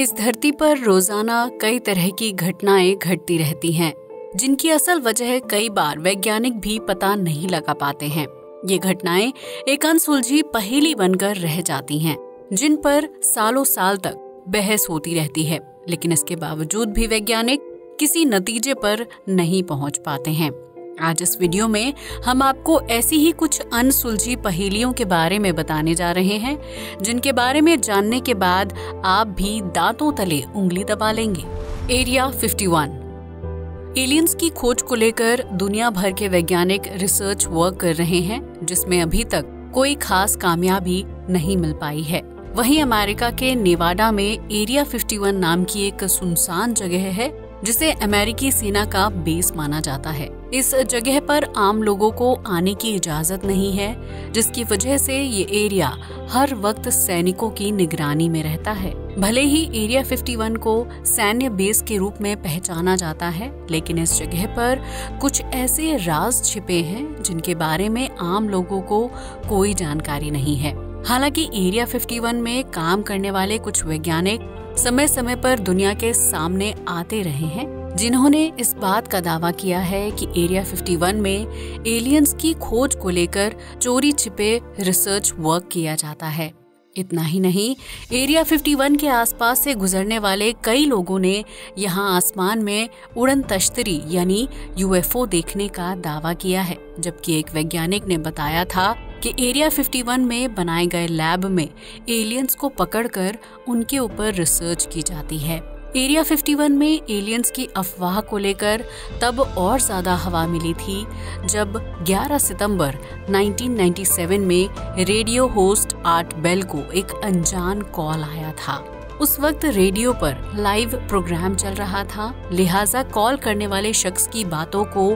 इस धरती पर रोजाना कई तरह की घटनाएं घटती रहती हैं, जिनकी असल वजह कई बार वैज्ञानिक भी पता नहीं लगा पाते हैं। ये घटनाएं एक अनसुलझी पहेली बनकर रह जाती हैं, जिन पर सालों साल तक बहस होती रहती है, लेकिन इसके बावजूद भी वैज्ञानिक किसी नतीजे पर नहीं पहुंच पाते हैं। आज इस वीडियो में हम आपको ऐसी ही कुछ अनसुलझी पहेलियों के बारे में बताने जा रहे हैं, जिनके बारे में जानने के बाद आप भी दांतों तले उंगली दबा लेंगे। एरिया 51। एलियंस की खोज को लेकर दुनिया भर के वैज्ञानिक रिसर्च वर्क कर रहे हैं, जिसमें अभी तक कोई खास कामयाबी नहीं मिल पाई है। वहीं अमेरिका के नेवाडा में एरिया 51 नाम की एक सुनसान जगह है, जिसे अमेरिकी सेना का बेस माना जाता है। इस जगह पर आम लोगों को आने की इजाजत नहीं है, जिसकी वजह से ये एरिया हर वक्त सैनिकों की निगरानी में रहता है। भले ही एरिया 51 को सैन्य बेस के रूप में पहचाना जाता है, लेकिन इस जगह पर कुछ ऐसे राज छिपे हैं जिनके बारे में आम लोगों को कोई जानकारी नहीं है। हालांकि एरिया 51 में काम करने वाले कुछ वैज्ञानिक समय समय पर दुनिया के सामने आते रहे हैं, जिन्होंने इस बात का दावा किया है कि एरिया 51 में एलियंस की खोज को लेकर चोरी छिपे रिसर्च वर्क किया जाता है। इतना ही नहीं, एरिया 51 के आसपास से गुजरने वाले कई लोगों ने यहाँ आसमान में उड़न तश्तरी यानी यूएफओ देखने का दावा किया है, जबकि एक वैज्ञानिक ने बताया था कि एरिया 51 में बनाए गए लैब में एलियंस को पकड़कर उनके ऊपर रिसर्च की जाती है। एरिया 51 में एलियंस की अफवाह को लेकर तब और ज्यादा हवा मिली थी जब 11 सितंबर 1997 में रेडियो होस्ट आर्ट बेल को एक अनजान कॉल आया था। उस वक्त रेडियो पर लाइव प्रोग्राम चल रहा था, लिहाजा कॉल करने वाले शख्स की बातों को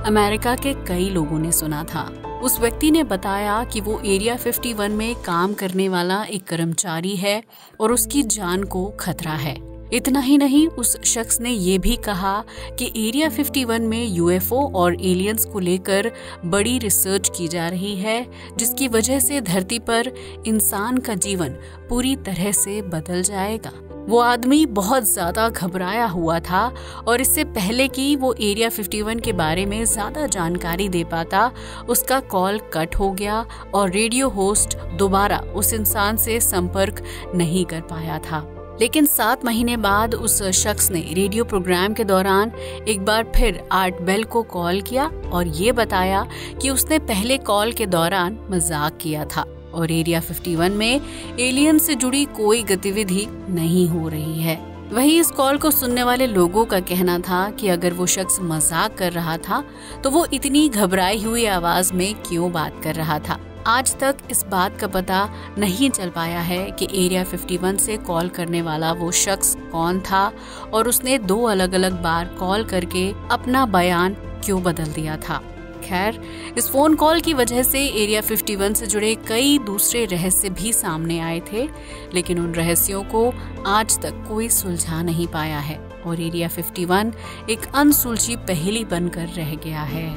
अमेरिका के कई लोगों ने सुना था। उस व्यक्ति ने बताया कि वो एरिया 51 में काम करने वाला एक कर्मचारी है और उसकी जान को खतरा है। इतना ही नहीं, उस शख्स ने ये भी कहा कि एरिया 51 में यूएफओ और एलियंस को लेकर बड़ी रिसर्च की जा रही है, जिसकी वजह से धरती पर इंसान का जीवन पूरी तरह से बदल जाएगा। वो आदमी बहुत ज्यादा घबराया हुआ था और इससे पहले कि वो एरिया 51 के बारे में ज्यादा जानकारी दे पाता, उसका कॉल कट हो गया और रेडियो होस्ट दोबारा उस इंसान से संपर्क नहीं कर पाया था। लेकिन 7 महीने बाद उस शख्स ने रेडियो प्रोग्राम के दौरान एक बार फिर आर्ट बेल को कॉल किया और ये बताया कि उसने पहले कॉल के दौरान मजाक किया था और एरिया 51 में एलियन से जुड़ी कोई गतिविधि नहीं हो रही है। वहीं इस कॉल को सुनने वाले लोगों का कहना था कि अगर वो शख्स मजाक कर रहा था तो वो इतनी घबराई हुई आवाज में क्यों बात कर रहा था। आज तक इस बात का पता नहीं चल पाया है कि एरिया 51 से कॉल करने वाला वो शख्स कौन था और उसने 2 अलग अलग बार कॉल करके अपना बयान क्यों बदल दिया था। खैर, इस फोन कॉल की वजह से एरिया 51 से जुड़े कई दूसरे रहस्य भी सामने आए थे, लेकिन उन रहस्यों को आज तक कोई सुलझा नहीं पाया है और एरिया 51 एक अनसुलझी पहेली बनकर रह गया है।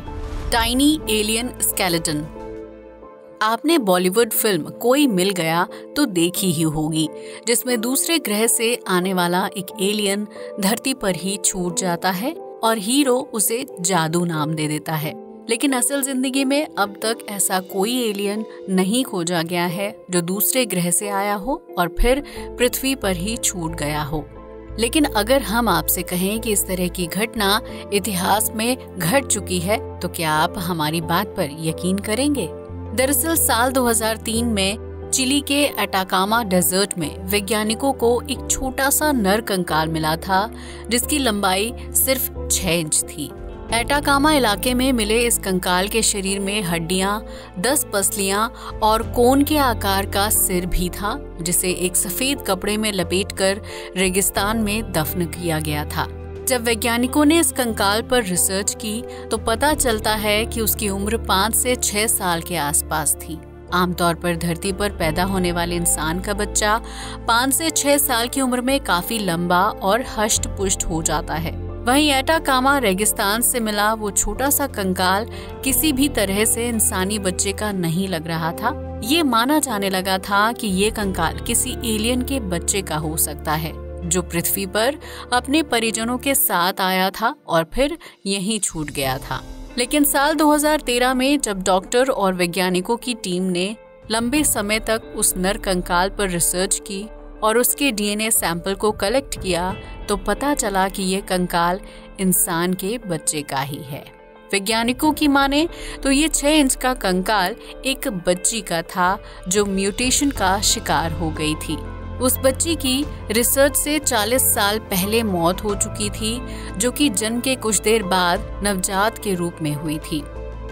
Tiny alien skeleton. आपने बॉलीवुड फिल्म कोई मिल गया तो देखी ही होगी, जिसमें दूसरे ग्रह से आने वाला एक एलियन धरती पर ही छूट जाता है और हीरो उसे जादू नाम दे देता है। लेकिन असल जिंदगी में अब तक ऐसा कोई एलियन नहीं खोजा गया है जो दूसरे ग्रह से आया हो और फिर पृथ्वी पर ही छूट गया हो। लेकिन अगर हम आपसे कहें कि इस तरह की घटना इतिहास में घट चुकी है, तो क्या आप हमारी बात पर यकीन करेंगे? दरअसल साल 2003 में चिली के अटाकामा डेजर्ट में वैज्ञानिकों को एक छोटा सा नर कंकाल मिला था, जिसकी लंबाई सिर्फ 6 इंच थी। अटाकामा इलाके में मिले इस कंकाल के शरीर में हड्डियां, 10 पसलियां और कोन के आकार का सिर भी था, जिसे एक सफेद कपड़े में लपेटकर रेगिस्तान में दफन किया गया था। जब वैज्ञानिकों ने इस कंकाल पर रिसर्च की तो पता चलता है कि उसकी उम्र 5 से 6 साल के आसपास थी। आमतौर पर धरती पर पैदा होने वाले इंसान का बच्चा 5 से 6 साल की उम्र में काफी लंबा और हष्ट पुष्ट हो जाता है। वहीं अटाकामा रेगिस्तान से मिला वो छोटा सा कंकाल किसी भी तरह से इंसानी बच्चे का नहीं लग रहा था। ये माना जाने लगा था कि ये कंकाल किसी एलियन के बच्चे का हो सकता है। जो पृथ्वी पर अपने परिजनों के साथ आया था और फिर यहीं छूट गया था। लेकिन साल 2013 में जब डॉक्टर और वैज्ञानिकों की टीम ने लंबे समय तक उस नर कंकाल पर रिसर्च की और उसके डीएनए सैंपल को कलेक्ट किया तो पता चला कि ये कंकाल इंसान के बच्चे का ही है। वैज्ञानिकों की माने तो ये 6 इंच का कंकाल एक बच्ची का था जो म्यूटेशन का शिकार हो गई थी। उस बच्ची की रिसर्च से 40 साल पहले मौत हो चुकी थी, जो कि जन्म के कुछ देर बाद नवजात के रूप में हुई थी।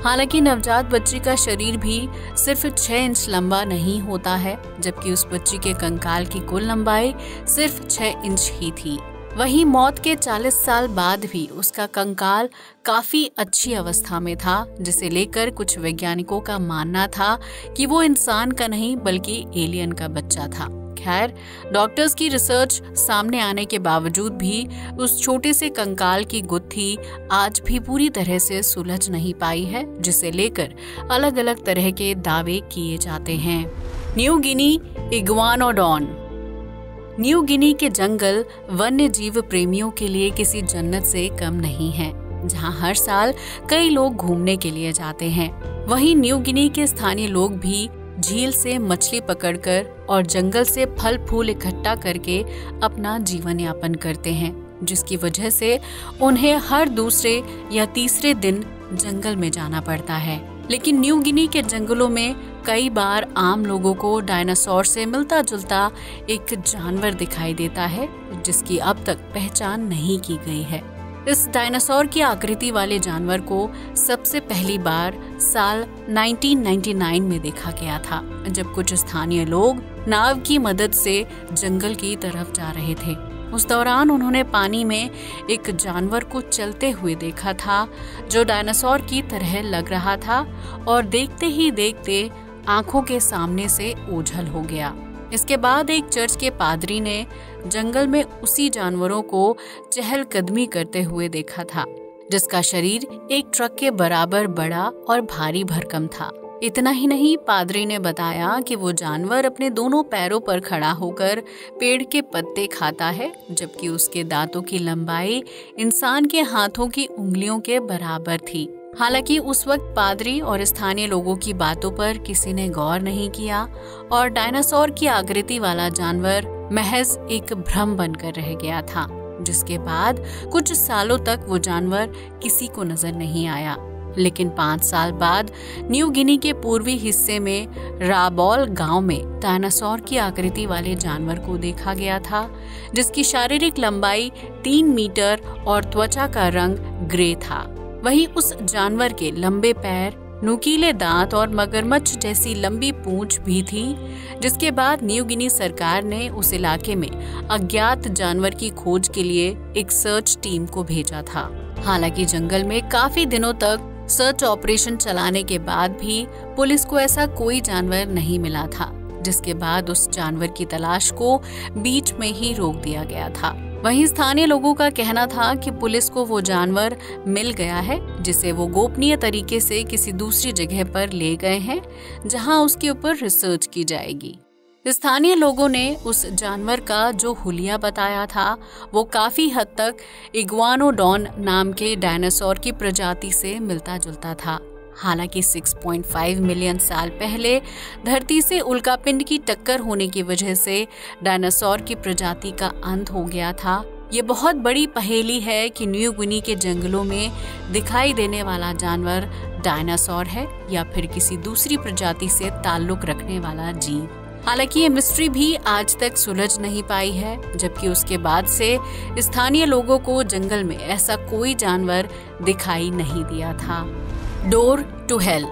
हालांकि नवजात बच्ची का शरीर भी सिर्फ 6 इंच लंबा नहीं होता है, जबकि उस बच्ची के कंकाल की कुल लंबाई सिर्फ 6 इंच ही थी। वहीं मौत के 40 साल बाद भी उसका कंकाल काफी अच्छी अवस्था में था, जिसे लेकर कुछ वैज्ञानिकों का मानना था कि वो इंसान का नहीं बल्कि एलियन का बच्चा था। खैर, डॉक्टर्स की रिसर्च सामने आने के बावजूद भी उस छोटे से कंकाल की गुत्थी आज भी पूरी तरह से सुलझ नहीं पाई है, जिसे लेकर अलग अलग तरह के दावे किए जाते हैं। New Guinea इग्वानोडॉन। न्यू गिनी के जंगल वन्य जीव प्रेमियों के लिए किसी जन्नत से कम नहीं है, जहां हर साल कई लोग घूमने के लिए जाते हैं। वहीं न्यू गिनी के स्थानीय लोग भी झील से मछली पकड़कर और जंगल से फल फूल इकट्ठा करके अपना जीवन यापन करते हैं, जिसकी वजह से उन्हें हर दूसरे या तीसरे दिन जंगल में जाना पड़ता है। लेकिन न्यू गिनी के जंगलों में कई बार आम लोगों को डायनासोर से मिलता जुलता एक जानवर दिखाई देता है, जिसकी अब तक पहचान नहीं की गई है। इस डायनासोर की आकृति वाले जानवर को सबसे पहली बार साल 1999 में देखा गया था, जब कुछ स्थानीय लोग नाव की मदद से जंगल की तरफ जा रहे थे। उस दौरान उन्होंने पानी में एक जानवर को चलते हुए देखा था, जो डायनासोर की तरह लग रहा था और देखते ही देखते आंखों के सामने से ओझल हो गया। इसके बाद एक चर्च के पादरी ने जंगल में उसी जानवरों को चहलकदमी करते हुए देखा था, जिसका शरीर एक ट्रक के बराबर बड़ा और भारी भरकम था। इतना ही नहीं, पादरी ने बताया कि वो जानवर अपने दोनों पैरों पर खड़ा होकर पेड़ के पत्ते खाता है, जबकि उसके दांतों की लंबाई इंसान के हाथों की उंगलियों के बराबर थी। हालांकि उस वक्त पादरी और स्थानीय लोगों की बातों पर किसी ने गौर नहीं किया और डायनासोर की आकृति वाला जानवर महज एक भ्रम बनकर रह गया था, जिसके बाद कुछ सालों तक वो जानवर किसी को नजर नहीं आया। लेकिन 5 साल बाद न्यू गिनी के पूर्वी हिस्से में राबॉल गांव में डायनासोर की आकृति वाले जानवर को देखा गया था, जिसकी शारीरिक लंबाई 3 मीटर और त्वचा का रंग ग्रे था। वहीं उस जानवर के लंबे पैर, नुकीले दांत और मगरमच्छ जैसी लंबी पूंछ भी थी, जिसके बाद न्यू गिनी सरकार ने उस इलाके में अज्ञात जानवर की खोज के लिए एक सर्च टीम को भेजा था। हालांकि जंगल में काफी दिनों तक सर्च ऑपरेशन चलाने के बाद भी पुलिस को ऐसा कोई जानवर नहीं मिला था, जिसके बाद उस जानवर की तलाश को बीच में ही रोक दिया गया था। वहीं स्थानीय लोगों का कहना था कि पुलिस को वो जानवर मिल गया है, जिसे वो गोपनीय तरीके से किसी दूसरी जगह पर ले गए हैं, जहां उसके ऊपर रिसर्च की जाएगी। स्थानीय लोगों ने उस जानवर का जो हुलिया बताया था, वो काफी हद तक इग्वानोडॉन नाम के डायनासोर की प्रजाति से मिलता जुलता था। हालांकि 6.5 मिलियन साल पहले धरती से उल्कापिंड की टक्कर होने की वजह से डायनासोर की प्रजाति का अंत हो गया था। ये बहुत बड़ी पहेली है कि न्यू गिनी के जंगलों में दिखाई देने वाला जानवर डायनासोर है या फिर किसी दूसरी प्रजाति से ताल्लुक रखने वाला जीव। हालांकि ये मिस्ट्री भी आज तक सुलझ नहीं पाई है, जबकि उसके बाद से स्थानीय लोगों को जंगल में ऐसा कोई जानवर दिखाई नहीं दिया था। Door to hell.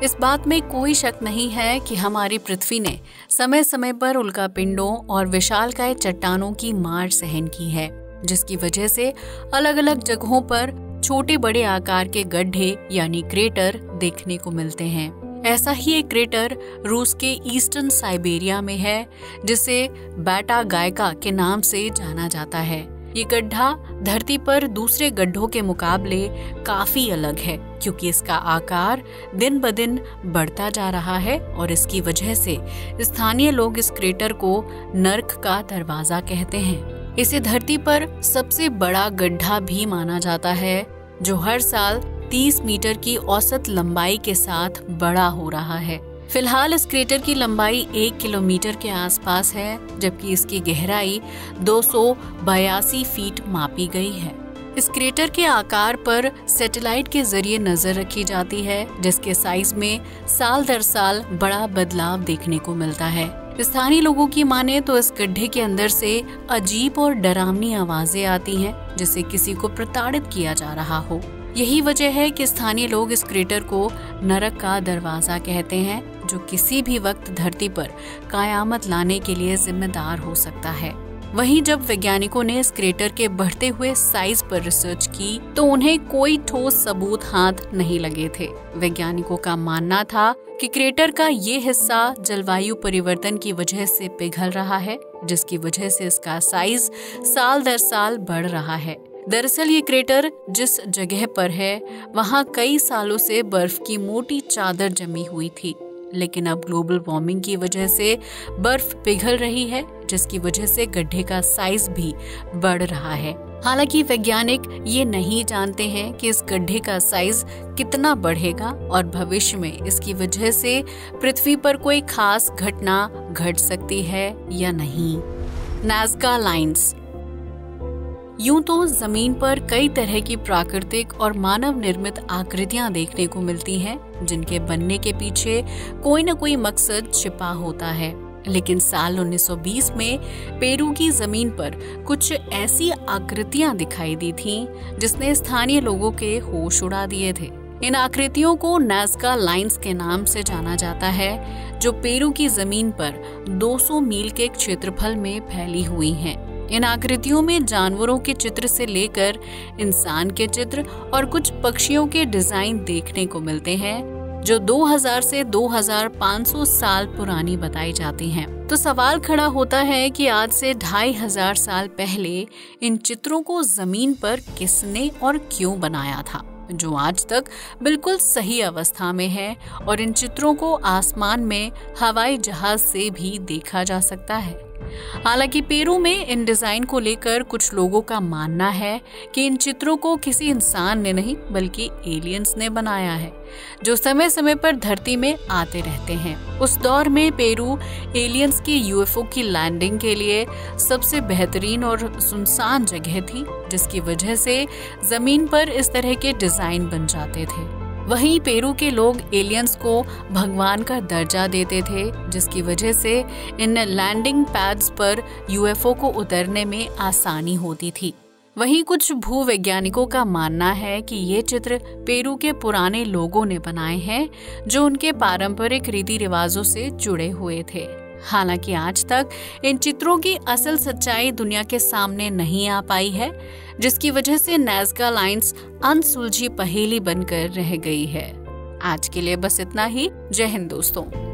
इस बात में कोई शक नहीं है कि हमारी पृथ्वी ने समय समय पर उल्कापिंडों और विशालकाय चट्टानों की मार सहन की है, जिसकी वजह से अलग अलग जगहों पर छोटे बड़े आकार के गड्ढे यानी क्रेटर देखने को मिलते हैं। ऐसा ही एक क्रेटर रूस के ईस्टर्न साइबेरिया में है, जिसे बैटा गायका के नाम से जाना जाता है। ये गड्ढा धरती पर दूसरे गड्ढों के मुकाबले काफी अलग है, क्योंकि इसका आकार दिन ब दिन बढ़ता जा रहा है और इसकी वजह से स्थानीय लोग इस क्रेटर को नर्क का दरवाजा कहते हैं। इसे धरती पर सबसे बड़ा गड्ढा भी माना जाता है, जो हर साल 30 मीटर की औसत लंबाई के साथ बड़ा हो रहा है। फिलहाल इस क्रेटर की लंबाई 1 किलोमीटर के आसपास है, जबकि इसकी गहराई 282 फीट मापी गई है। इस क्रेटर के आकार पर सैटेलाइट के जरिए नजर रखी जाती है, जिसके साइज में साल दर साल बड़ा बदलाव देखने को मिलता है। स्थानीय लोगों की माने तो इस गड्ढे के अंदर से अजीब और डरावनी आवाजें आती हैं, जैसे किसी को प्रताड़ित किया जा रहा हो। यही वजह है कि स्थानीय लोग इस क्रेटर को नरक का दरवाजा कहते हैं, जो किसी भी वक्त धरती पर कयामत लाने के लिए जिम्मेदार हो सकता है। वहीं जब वैज्ञानिकों ने इस क्रेटर के बढ़ते हुए साइज पर रिसर्च की तो उन्हें कोई ठोस सबूत हाथ नहीं लगे थे। वैज्ञानिकों का मानना था कि क्रेटर का ये हिस्सा जलवायु परिवर्तन की वजह से पिघल रहा है, जिसकी वजह से इसका साइज साल दर साल बढ़ रहा है। दरअसल ये क्रेटर जिस जगह पर है वहाँ कई सालों से बर्फ की मोटी चादर जमी हुई थी, लेकिन अब ग्लोबल वार्मिंग की वजह से बर्फ पिघल रही है, जिसकी वजह से गड्ढे का साइज भी बढ़ रहा है। हालांकि वैज्ञानिक ये नहीं जानते हैं कि इस गड्ढे का साइज कितना बढ़ेगा और भविष्य में इसकी वजह से पृथ्वी पर कोई खास घटना घट सकती है या नहीं। Nazca lines. यूं तो जमीन पर कई तरह की प्राकृतिक और मानव निर्मित आकृतियां देखने को मिलती हैं, जिनके बनने के पीछे कोई न कोई मकसद छिपा होता है। लेकिन साल 1920 में पेरू की जमीन पर कुछ ऐसी आकृतियां दिखाई दी थीं, जिसने स्थानीय लोगों के होश उड़ा दिए थे। इन आकृतियों को नाज़का लाइन्स के नाम से जाना जाता है, जो पेरू की जमीन पर 200 मील के क्षेत्रफल में फैली हुई हैं। इन आकृतियों में जानवरों के चित्र से लेकर इंसान के चित्र और कुछ पक्षियों के डिजाइन देखने को मिलते हैं, जो 2000 से 2500 साल पुरानी बताई जाती हैं। तो सवाल खड़ा होता है कि आज से 2500 साल पहले इन चित्रों को जमीन पर किसने और क्यों बनाया था, जो आज तक बिल्कुल सही अवस्था में है और इन चित्रों को आसमान में हवाई जहाज से भी देखा जा सकता है। हालांकि पेरू में इन डिजाइन को लेकर कुछ लोगों का मानना है कि इन चित्रों को किसी इंसान ने नहीं बल्कि एलियंस ने बनाया है, जो समय समय पर धरती में आते रहते हैं। उस दौर में पेरू एलियंस की यूएफओ की लैंडिंग के लिए सबसे बेहतरीन और सुनसान जगह थी, जिसकी वजह से जमीन पर इस तरह के डिजाइन बन जाते थे। वहीं पेरू के लोग एलियंस को भगवान का दर्जा देते थे, जिसकी वजह से इन लैंडिंग पैड्स पर यूएफओ को उतरने में आसानी होती थी। वहीं कुछ भूवैज्ञानिकों का मानना है कि ये चित्र पेरू के पुराने लोगों ने बनाए हैं, जो उनके पारंपरिक रीति रिवाजों से जुड़े हुए थे। हालांकि आज तक इन चित्रों की असल सच्चाई दुनिया के सामने नहीं आ पाई है, जिसकी वजह से नाज़का लाइन्स अनसुलझी पहेली बनकर रह गई है। आज के लिए बस इतना ही। जय हिंद दोस्तों।